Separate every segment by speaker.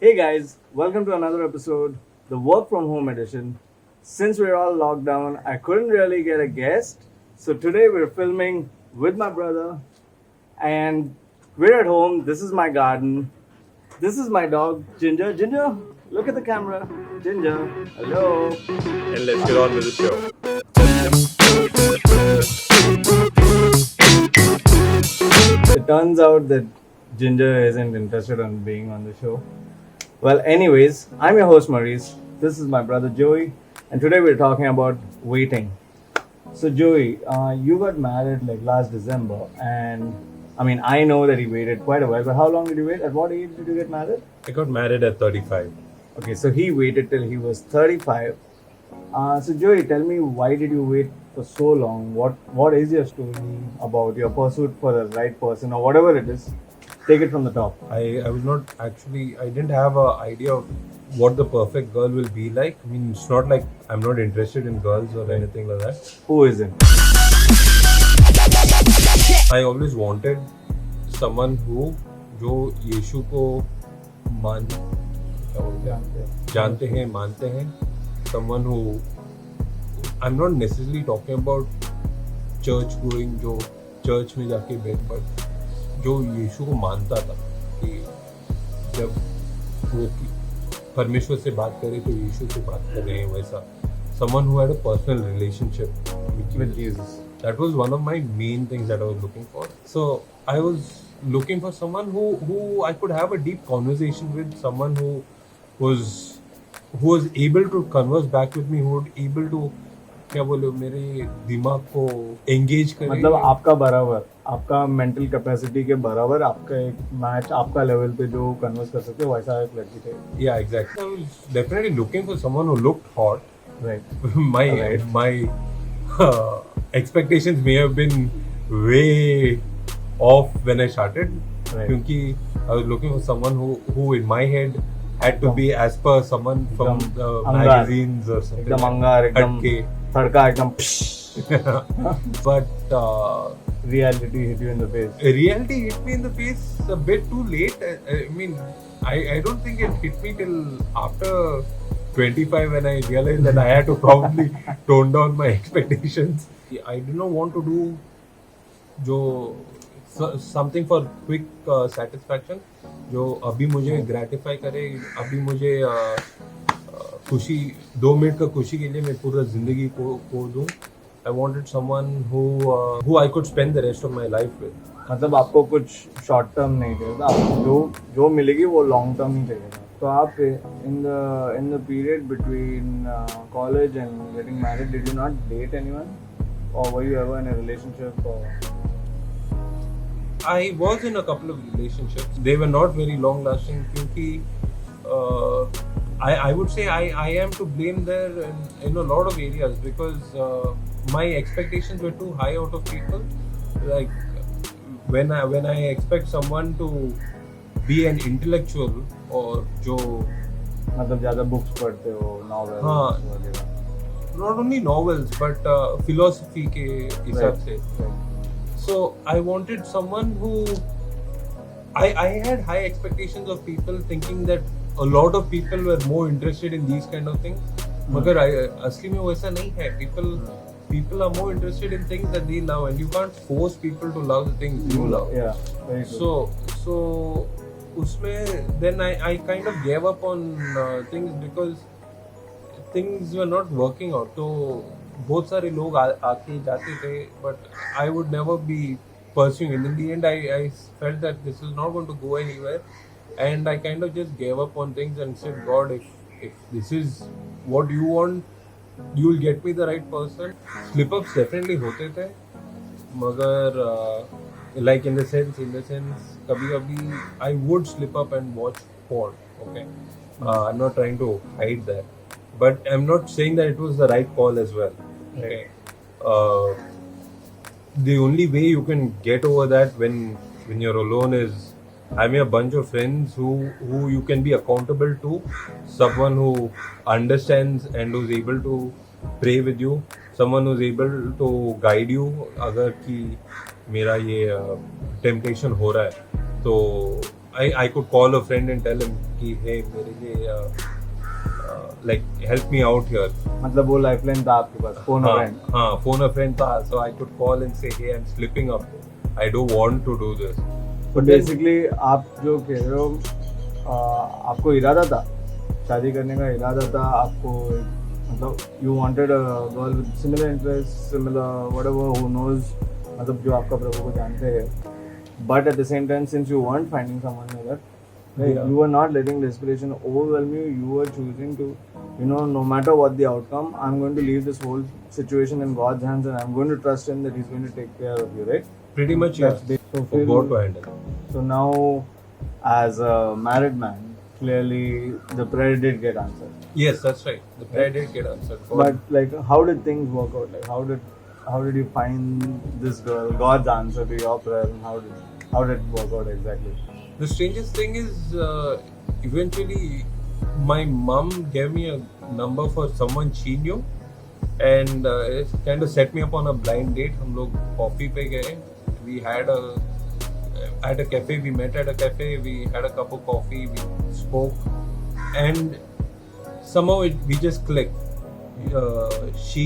Speaker 1: Hey guys, welcome to another episode, the work from home edition. Since we're all locked down, I couldn't really get a guest. So today we're filming with my brother and we're at home. This is my garden. This is my dog, Ginger. Ginger, look at the camera. Ginger, hello.
Speaker 2: And let's get on with the show.
Speaker 1: It turns out that Ginger isn't interested in being on the show. Well, anyways, I'm your host Maurice. This is my brother Joey, and today we're talking about waiting. So, Joey, you got married like last December, and I know that he waited quite a while, but how long did you wait? At what age did you get married?
Speaker 2: I got married at 35.
Speaker 1: Okay, so he waited till he was 35. So, Joey, tell me, why did you wait for so long? What is your story about your pursuit for the right person, or whatever it is? Take it from the top.
Speaker 2: I was not actually, I didn't have an idea of what the perfect girl will be like. I mean, it's not like I'm not interested in girls or anything like that.
Speaker 1: Who isn't?
Speaker 2: I always wanted someone who जो यीशु को मान जानते हैं मानते हैं, someone who I'm not necessarily talking about church going, जो church में जाके बैठ, but जो यीशु को मानता था कि जब वो परमेश्वर से बात करे तो यीशु से बात कर रहे हैं, वैसा someone who had a personal relationship with Jesus. That was one of my main things that I was looking for. So I was looking for someone who I could have a deep conversation with, someone who was able to converse back with me, who was able to क्या बोले मेरे दिमाग को engage करे,
Speaker 1: मतलब आपका बराबर, आपका मेंटल कैपेसिटी के बराबर, आपका एक मैच आपका लेवल पे जो कन्वर्स कर सकते हो, वैसा एक लड़की थे.
Speaker 2: Yeah, exactly. I was definitely looking for someone who looked hot.
Speaker 1: Right.
Speaker 2: my expectations may have been way off when I started.
Speaker 1: Right.
Speaker 2: क्योंकि I was looking for someone who in my head had to be as per someone from the magazines or something.
Speaker 1: एकदम अंगार, एकदम तड़का, एकदम.
Speaker 2: But
Speaker 1: reality hit you in the face.
Speaker 2: Reality hit me in the face a bit too late. I mean, I don't think it hit me till after 25 when I realized that I had to probably tone down my expectations. I did not want to do something for quick satisfaction. जो अभी मुझे gratify करे, अभी मुझे खुशी 2 minute का खुशी के लिए मैं पूरा जिंदगी को दूं. I wanted someone who I could spend the rest of my life with.
Speaker 1: मतलब आपको कुछ शॉर्ट टर्म नहीं चाहिए, आपको जो मिलेगी वो लॉन्ग टर्म ही चाहिए. तो आप in the period between college and getting married, did you not date anyone, or were you ever in a relationship? Or
Speaker 2: I was in a couple of relationships. They were not very long lasting क्योंकि I would say I am to blame there in a lot of areas because my expectations were too high out of people. Like when I expect someone to be an intellectual or जो
Speaker 1: मतलब ज़्यादा books पढ़ते हो, novels वगैरह.
Speaker 2: Not only novels but philosophy के हिसाब से. So I wanted someone who I had high expectations of people, thinking that a lot of people were more interested in these kind of things. मगर असली में वैसा नहीं है. People are more interested in things that they love, and you can't force people to love the things you love.
Speaker 1: Yeah, very true.
Speaker 2: So उसमें then I kind of gave up on things because things were not working out. तो बहुत सारे लोग आके जाते थे, but I would never be pursuing it. In the end, I felt that this is not going to go anywhere, and I kind of just gave up on things and said, God, if this is what you want, you will get me the right person. Slip-ups definitely होते थे, मगर like in the sense कभी-कभी I would slip up and watch porn. Okay, I'm not trying to hide that. But I'm not saying that it was the right call as well. Okay. The only way you can get over that when you're alone is having a bunch of friends who you can be accountable to, someone who understands and who's able to pray with you, someone who's able to guide you. अगर कि मेरा ये temptation हो रहा है तो I could call a friend and tell him कि hey मेरे लिए like help me out here.
Speaker 1: मतलब वो लाइफलाइन था आपके पास, फोन
Speaker 2: हाँ
Speaker 1: फ्रेंड.
Speaker 2: हाँ phone a friend था, so I could call and say hey I'm slipping up, I don't want to do this.
Speaker 1: तो बेसिकली आप जो कह रहे हो, आपको इरादा था शादी करने का, इरादा था आपको, मतलब you wanted a girl with similar interest, similar whatever, who knows, मतलब जो आपका प्रभु को जानते हैं. But at the same time since you weren't finding someone like that, right,
Speaker 2: Yeah.
Speaker 1: you were not letting desperation overwhelm you. You were choosing to, you know, no matter what the outcome, I'm going to leave this whole situation in God's hands and I'm going to trust him that he's going to take care of you, right?
Speaker 2: Pretty much, yeah.
Speaker 1: So,
Speaker 2: For God to handle.
Speaker 1: so now, as a married man, clearly the prayer did get answered.
Speaker 2: Yes, that's right. The prayer did get answered.
Speaker 1: But like, how did things work out? Like, how did you find this girl, God's answer to your prayer, and how did it work out exactly?
Speaker 2: The strangest thing is, eventually, my mom gave me a number for someone she knew, and it kind of set me up on a blind date. हम लोग coffee पे गए. We had at a cafe. We met at a cafe. We had a cup of coffee. We spoke, and somehow we just clicked. She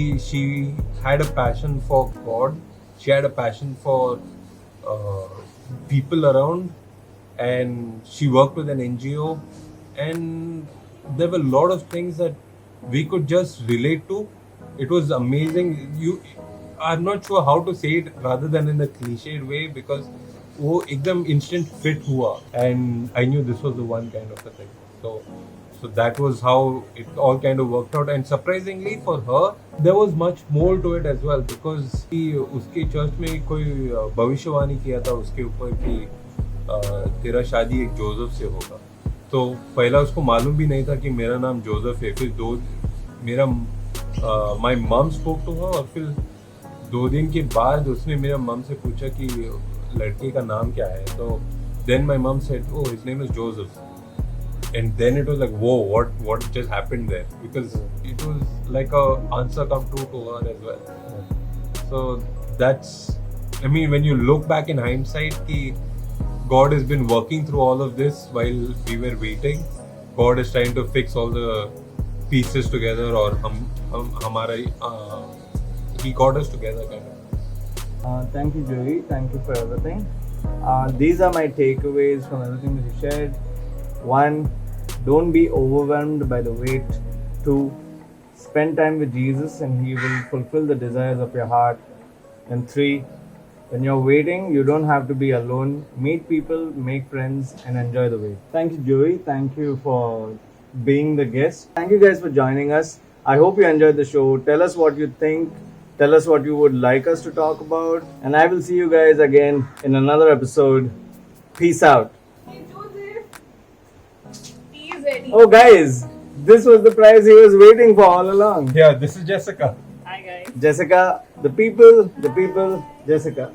Speaker 2: had a passion for God. She had a passion for people around, and she worked with an NGO, and there were a lot of things that we could just relate to. It was amazing. I'm not sure how to say it rather than in a cliched way, because वो एकदम instant fit हुआ, and I knew this was the one kind of a thing. So that was how it all kind of worked out, and surprisingly for her there was much more to it as well, because उसके church में कोई भविष्यवाणी किया था उसके ऊपर कि तेरा शादी एक जोसेफ से होगा. तो पहला उसको मालूम भी नहीं था कि मेरा नाम जोसेफ है. फिर my mum spoke to her, और फिर 2 दिन के बाद उसने मेरा मम से पूछा कि लड़के का नाम क्या है. तो then my mum said oh his name is Joseph. And then it was like, whoa, what just happened there? Because it was like a answer come true to her as well. So that's, I mean, when you look back in hindsight, God has been working through all of this while we were waiting. God is trying to fix all the pieces together, or He got us together kind of.
Speaker 1: Thank you, Joey. Thank you for everything. These are my takeaways from everything that you shared. 1, don't be overwhelmed by the wait. 2, spend time with Jesus and He will fulfill the desires of your heart. And 3, when you're waiting, you don't have to be alone. Meet people, make friends, and enjoy the wait. Thank you, Joey. Thank you for being the guest. Thank you guys for joining us. I hope you enjoyed the show. Tell us what you think. Tell us what you would like us to talk about. And I will see you guys again in another episode. Peace out. Oh guys, this was the prize he was waiting for all along.
Speaker 2: Yeah, this is Jessica.
Speaker 3: Hi guys.
Speaker 1: Jessica, the people, Jessica.